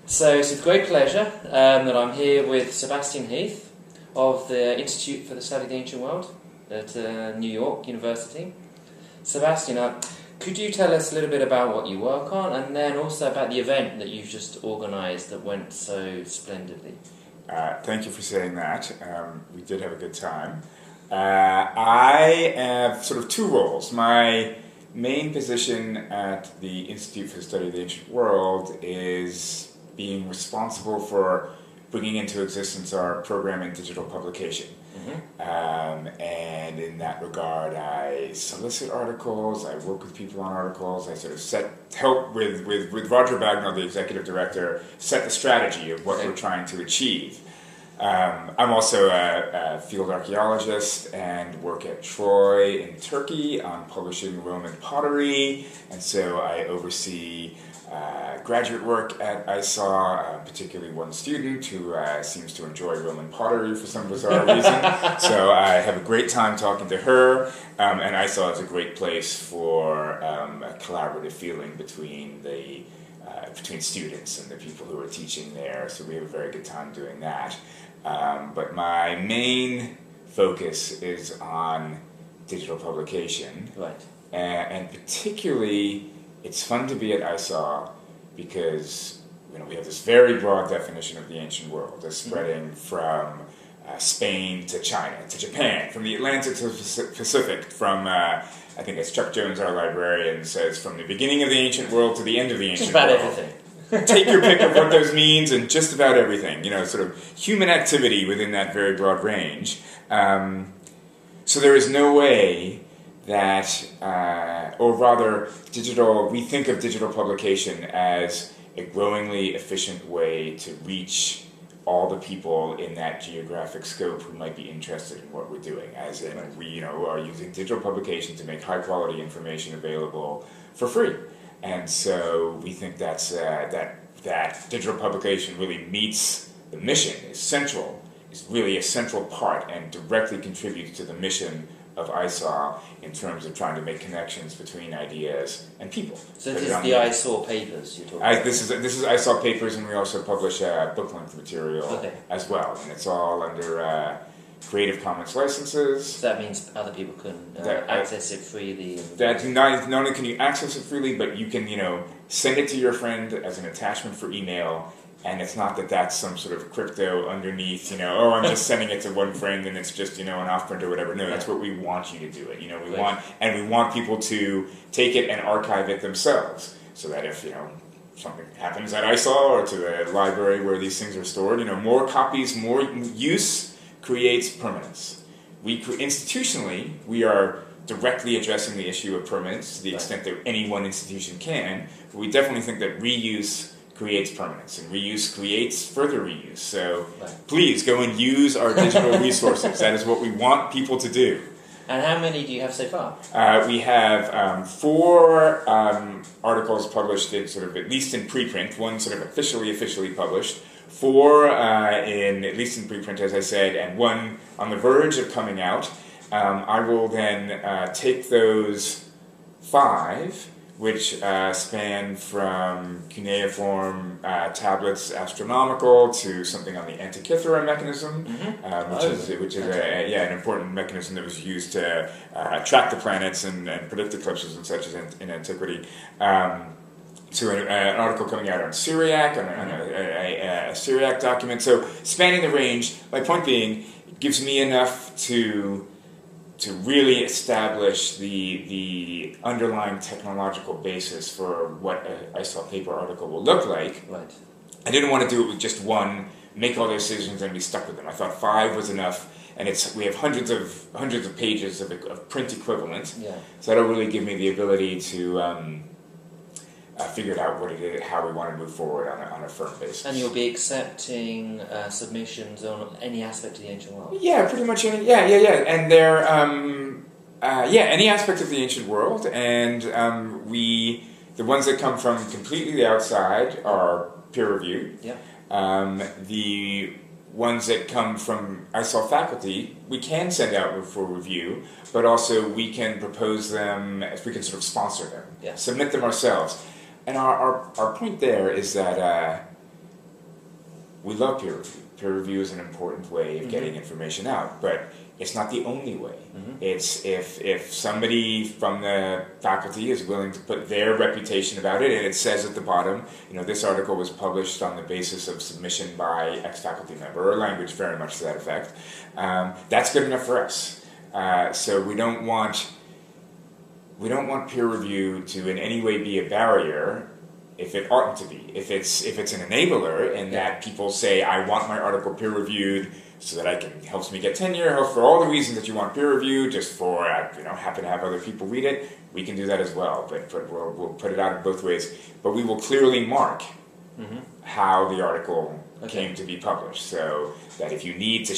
So it's with great pleasure that I'm here with Sebastian Heath of the Institute for the Study of the Ancient World at New York University. Sebastian, could you tell us a little bit about what you work on and then also about the event that you've just organised that went so splendidly? Thank you for saying that. We did have a good time. I have sort of two roles. My main position at the Institute for the Study of the Ancient World is being responsible for bringing into existence our program in digital publication. And in that regard, I solicit articles, I work with people on articles, I sort of help with Roger Bagnall, the executive director, set the strategy of what we're trying to achieve. I'm also a field archaeologist and work at Troy in Turkey on publishing Roman pottery, and so I oversee graduate work at ISAW, particularly one student who seems to enjoy Roman pottery for some bizarre reason. So I have a great time talking to her, and ISAW is a great place for a collaborative feeling between between students and the people who are teaching there. So we have a very good time doing that. But my main focus is on digital publication, and particularly it's fun to be at ISAW because we have this very broad definition of the ancient world, as spreading from Spain to China to Japan, from the Atlantic to the Pacific, from I think as Chuck Jones, our librarian, says, from the beginning of the ancient world to the end of the ancient world. Just about everything. Take your pick of what those means, and just about everything. Sort of human activity within that very broad range. So there is no way that, or rather, we think of digital publication as a growingly efficient way to reach all the people in that geographic scope who might be interested in what we're doing. As in, we are using digital publication to make high quality information available for free. And so we think that digital publication really meets the mission, is really a central part and directly contributes to the mission of ISAW in terms of trying to make connections between ideas and people. So this is the ISAW papers you're talking about? This is ISAW papers, and we also publish book-length material as well. And it's all under Creative Commons licenses. So that means other people can access it freely? Not only can you access it freely, but you can send it to your friend as an attachment for email. And it's not that that's some sort of crypto underneath, I'm just sending it to one friend and it's just, an off-print or whatever. No, that's what we want you to do it. We want people to take it and archive it themselves. So that if, something happens at ISAW or to the library where these things are stored, more copies, more use creates permanence. Institutionally, we are directly addressing the issue of permanence to the extent that any one institution can, but we definitely think that reuse creates permanence, and reuse creates further reuse. So please go and use our digital resources. That is what we want people to do. And how many do you have so far? We have 4 articles published in at least in preprint, one sort of officially published, 4 at least in preprint, as I said, and 1 on the verge of coming out. I will then take those 5, which span from cuneiform tablets astronomical to something on the Antikythera mechanism, which is an important mechanism that was used to track the planets and predict eclipses and such in antiquity. To an article coming out on Syriac, on a Syriac document. So spanning the range. My point being, it gives me enough to really establish the underlying technological basis for what an ISAW paper article will look like. I didn't want to do it with just one, make all the decisions and be stuck with them. I thought 5 was enough, and we have hundreds of pages of print equivalent. So that'll really give me the ability to figure out how we want to move forward on a firm basis. And you'll be accepting submissions on any aspect of the ancient world? Yeah, pretty much any. And they're any aspect of the ancient world, and the ones that come from completely the outside are peer reviewed. The ones that come from ISAW faculty, we can send out for review, but also we can propose them, we can sort of sponsor them, submit them ourselves. And our point there is that we love peer review. Peer review is an important way of getting information out, but it's not the only way. It's if somebody from the faculty is willing to put their reputation about it, and it says at the bottom, this article was published on the basis of submission by X faculty member, or language very much to that effect, that's good enough for us. So we don't want peer review to in any way be a barrier if it oughtn't to be. If it's an enabler in that people say, I want my article peer reviewed so that helps me get tenure, for all the reasons that you want peer review, just for happen to have other people read it, we can do that as well. But we'll put it out in both ways. But we will clearly mark how the article came to be published, so that if you need it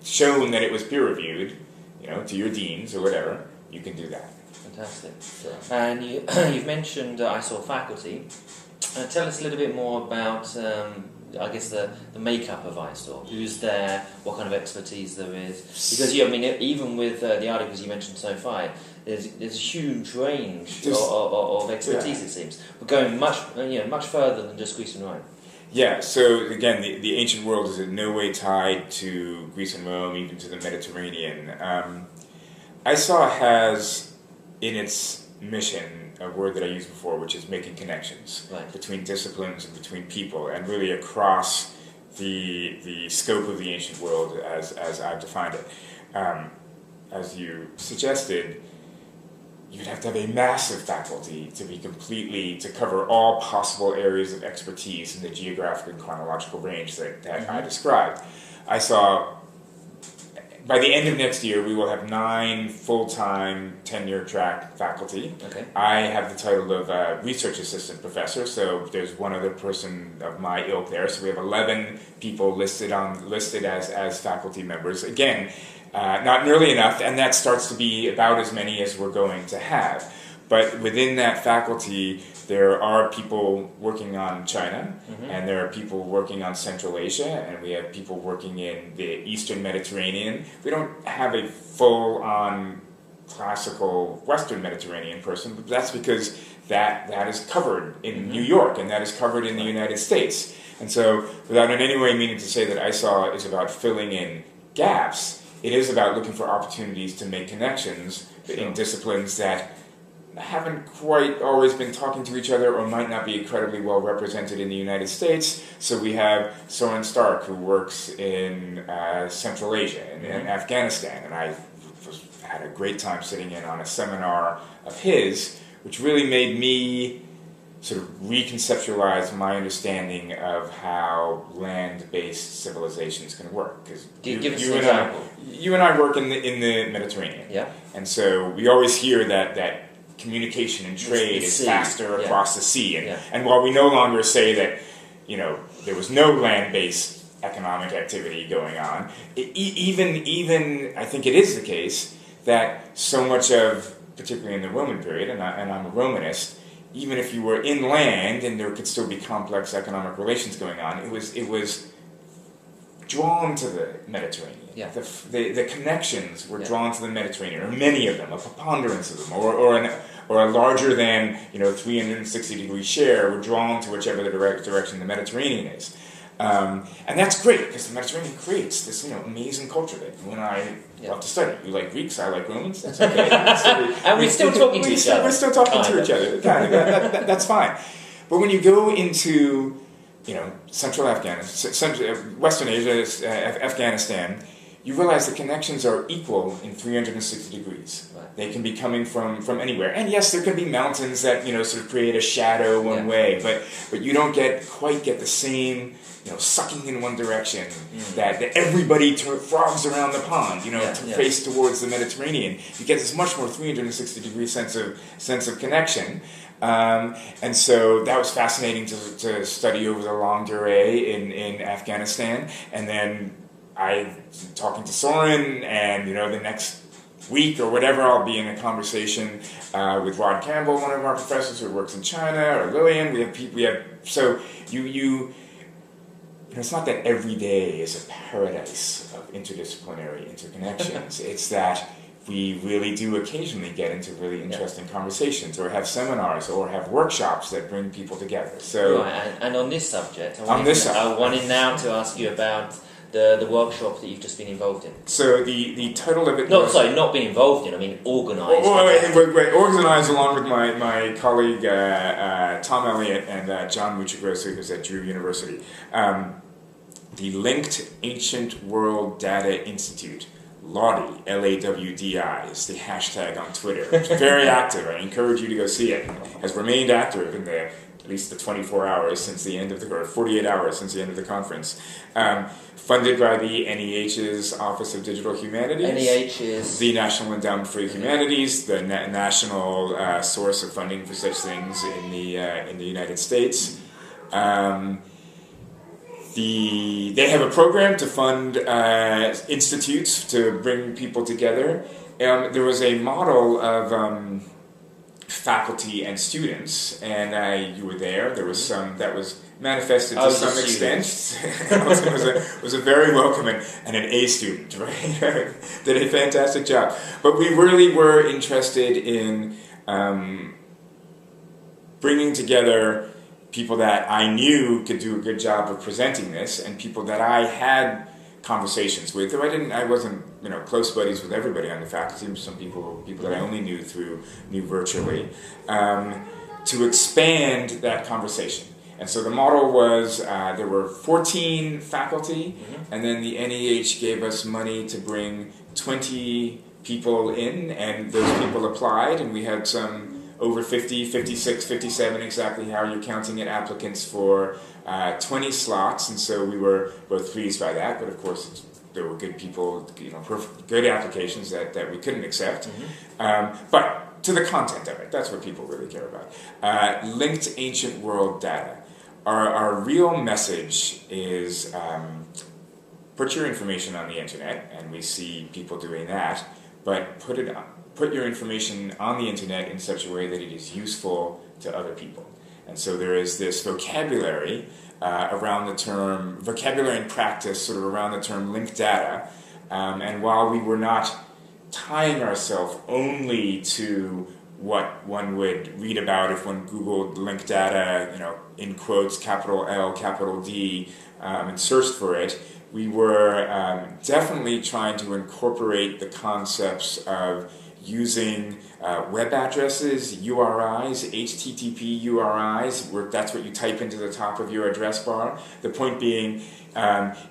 shown that it was peer reviewed, to your deans or whatever, you can do that. Fantastic. And you've mentioned ISOR faculty. Tell us a little bit more about, I guess, the makeup of ISOR. Who's there? What kind of expertise there is? Because even with the articles you mentioned so far, there's a huge range of expertise. It seems we're going much further than just Greece and Rome. Yeah, so again, the ancient world is in no way tied to Greece and Rome, even to the Mediterranean. ISOR has in its mission a word that I used before, which is making connections between disciplines and between people, and really across the scope of the ancient world as I've defined it. As you suggested, you'd have to have a massive faculty to cover all possible areas of expertise in the geographic and chronological range that I described. I saw, by the end of next year, we will have 9 full-time tenure-track faculty. Okay. I have the title of research assistant professor, so there's one other person of my ilk there. So we have 11 people listed as faculty members. Again, not nearly enough, and that starts to be about as many as we're going to have. But within that faculty, there are people working on China, and there are people working on Central Asia, and we have people working in the Eastern Mediterranean. We don't have a full-on classical Western Mediterranean person, but that's because that is covered in New York, and that is covered in the United States. And so, without in any way meaning to say that ISOR is about filling in gaps, it is about looking for opportunities to make connections in disciplines that haven't quite always been talking to each other or might not be incredibly well represented in the United States. So we have Soren Stark, who works in Central Asia and Afghanistan, and I had a great time sitting in on a seminar of his, which really made me sort of reconceptualize my understanding of how land-based civilizations can work. Because you and I work in the Mediterranean, and so we always hear that communication and trade is faster across the sea, and while we no longer say that there was no land-based economic activity going on, even I think it is the case that so much of, particularly in the Roman period, and I'm a Romanist, even if you were inland and there could still be complex economic relations going on, it was drawn to the Mediterranean. Yeah. The connections were drawn to the Mediterranean, or many of them, a preponderance of them, or a larger than 360-degree share were drawn to whichever the direction the Mediterranean is. And that's great, because the Mediterranean creates this amazing culture that you and I love to study. You like Greeks, I like Romans, that's okay. And we're still talking to each other. We're still talking to each other. That's fine. But when you go into Central Afghanistan, Western Asia, Afghanistan, you realize the connections are equal in 360 degrees. Right. They can be coming from anywhere. And yes, there can be mountains that sort of create a shadow one way, but you don't quite get the same sucking in one direction that everybody frogs around the pond face towards the Mediterranean. You get this much more 360 degree sense of connection. And so that was fascinating to study over the longue durée in Afghanistan. And then talking to Soren, and the next week or whatever, I'll be in a conversation with Rod Campbell, one of our professors who works in China, or Lillian. So it's not that every day is a paradise of interdisciplinary interconnections. It's that we really do occasionally get into really interesting conversations, or have seminars, or have workshops that bring people together. So, right, and on this subject, I wanted now to ask you about the workshop that you've just been involved in. So the title of it... Not being involved in, I mean organised. Organised along with my colleague Tom Elliott and John Muchagrosu, who's at Drew University. The Linked Ancient World Data Institute. LAWDI, L-A-W-D-I, is the hashtag on Twitter. It's very active. I encourage you to go see it. It has remained active in at least the 24 hours since the end of or 48 hours since the end of the conference. Funded by the NEH's Office of Digital Humanities. NEH is? The National Endowment for Humanities, the national source of funding for such things in the United States. They have a program to fund institutes to bring people together. There was a model of faculty and students, and you were there. There was some that was manifested to some extent. It was a very welcome and an A student, right? Did a fantastic job. But we really were interested in bringing together people that I knew could do a good job of presenting this, and people that I had conversations with, though I wasn't close buddies with everybody on the faculty. Some people that I only knew virtually, to expand that conversation. And so the model was there were 14 faculty, and then the NEH gave us money to bring 20 people in, and those people applied, and we had some over 50, 56, 57, exactly how you're counting it, applicants for 20 slots, and so we were both pleased by that, but of course there were good people, good applications that we couldn't accept. But to the content of it, that's what people really care about. Linked Ancient World Data. Our real message is put your information on the internet, and we see people doing that, but put your information on the internet in such a way that it is useful to other people. And so there is this vocabulary around the term, vocabulary and practice sort of around the term linked data. And while we were not tying ourselves only to what one would read about if one Googled linked data, in quotes, capital L, capital D, and searched for it, we were definitely trying to incorporate the concepts of using web addresses, URIs, HTTP URIs, that's what you type into the top of your address bar. The point being,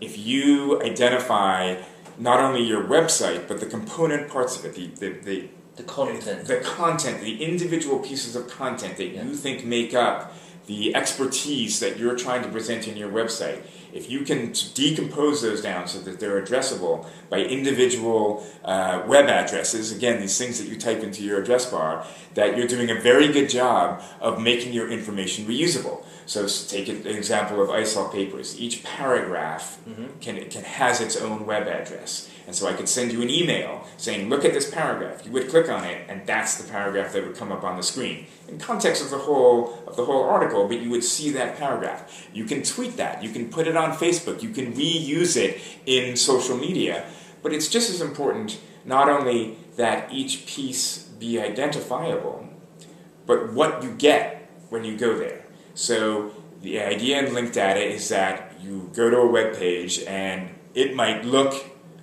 if you identify not only your website, but the component parts of it, the content, the individual pieces of content that you think make up the expertise that you're trying to present in your website, if you can decompose those down so that they're addressable by individual web addresses, again, these things that you type into your address bar, that you're doing a very good job of making your information reusable. So take an example of ISOL papers. Each paragraph has its own web address. And so I could send you an email saying, look at this paragraph. You would click on it, and that's the paragraph that would come up on the screen. In context of the whole article, but you would see that paragraph. You can tweet that. You can put it on Facebook. You can reuse it in social media. But it's just as important not only that each piece be identifiable, but what you get when you go there. So the idea in linked data is that you go to a web page and it might look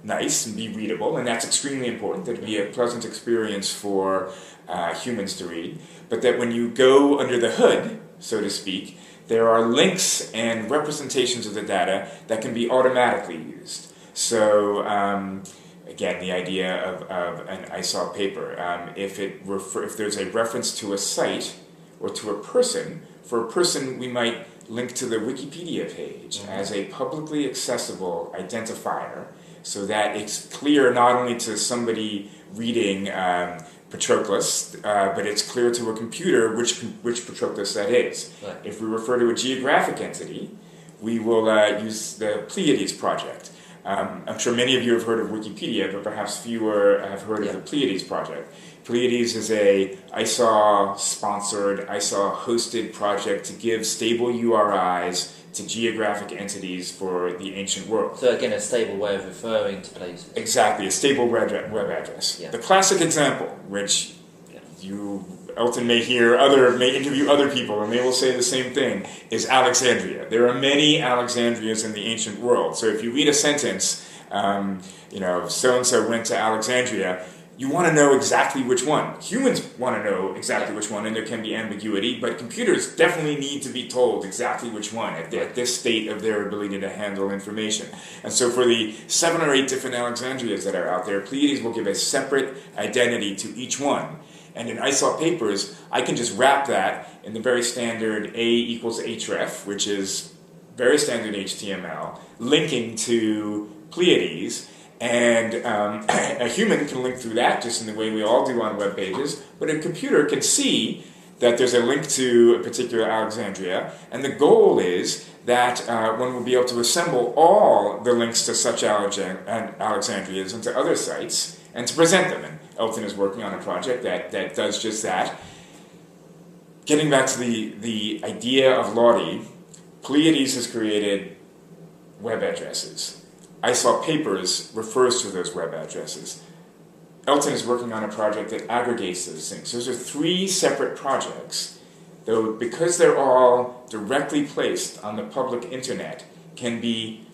nice and be readable, and that's extremely important, that it be a pleasant experience for humans to read, but that when you go under the hood, so to speak, there are links and representations of the data that can be automatically used. So again, the idea of an ISOL paper, if there's a reference to a site or to a person, for a person we might link to the Wikipedia page as a publicly accessible identifier, so that it's clear not only to somebody reading Patroclus, but it's clear to a computer which Patroclus that is. Right. If we refer to a geographic entity, we will use the Pleiades project. I'm sure many of you have heard of Wikipedia, but perhaps fewer have heard of the Pleiades project. Pleiades is a ISAW-sponsored, ISAW-hosted project to give stable URIs to geographic entities for the ancient world. So again, a stable way of referring to places. Exactly, a stable web address. Yeah. The classic example, which Elton may interview other people, and they will say the same thing, is Alexandria. There are many Alexandrias in the ancient world. So if you read a sentence, so-and-so went to Alexandria, you want to know exactly which one. Humans want to know exactly which one, and there can be ambiguity, but computers definitely need to be told exactly which one at this state of their ability to handle information. And so for the 7 or 8 different Alexandrias that are out there, Pleiades will give a separate identity to each one. And in ISAW papers, I can just wrap that in the very standard A equals href, which is very standard HTML, linking to Pleiades. And a human can link through that just in the way we all do on web pages, but a computer can see that there's a link to a particular Alexandria, and the goal is that one will be able to assemble all the links to such Alexandrias into other sites and to present them. And Elton is working on a project that does just that. Getting back to the idea of Lottie, Pleiades has created web addresses. ISAW Papers refers to those web addresses. Elton is working on a project that aggregates those things. Those are 3 separate projects, though because they're all directly placed on the public internet, can be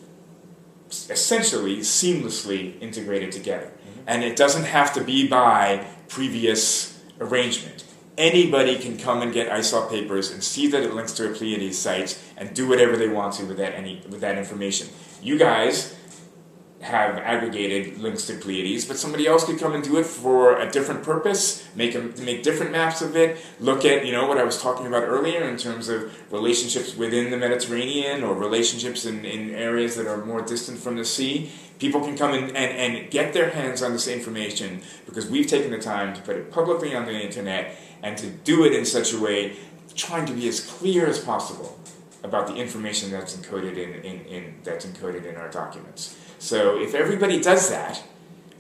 essentially seamlessly integrated together. And it doesn't have to be by previous arrangement. Anybody can come and get ISAW Papers and see that it links to a Pleiades site and do whatever they want to with that information. You guys have aggregated links to Pleiades, but somebody else could come and do it for a different purpose, make different maps of it, look at what I was talking about earlier in terms of relationships within the Mediterranean or relationships in areas that are more distant from the sea. People can come and get their hands on this information because we've taken the time to put it publicly on the internet and to do it in such a way, trying to be as clear as possible about the information that's encoded in our documents. So if everybody does that,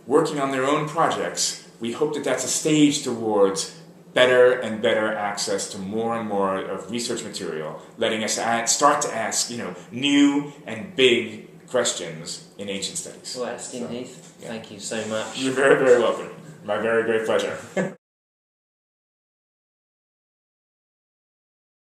working on their own projects, we hope that that's a stage towards better and better access to more and more of research material, letting us start to ask new and big questions in ancient studies. Well, Heath, thank you so much. You're very, very welcome. My very great pleasure.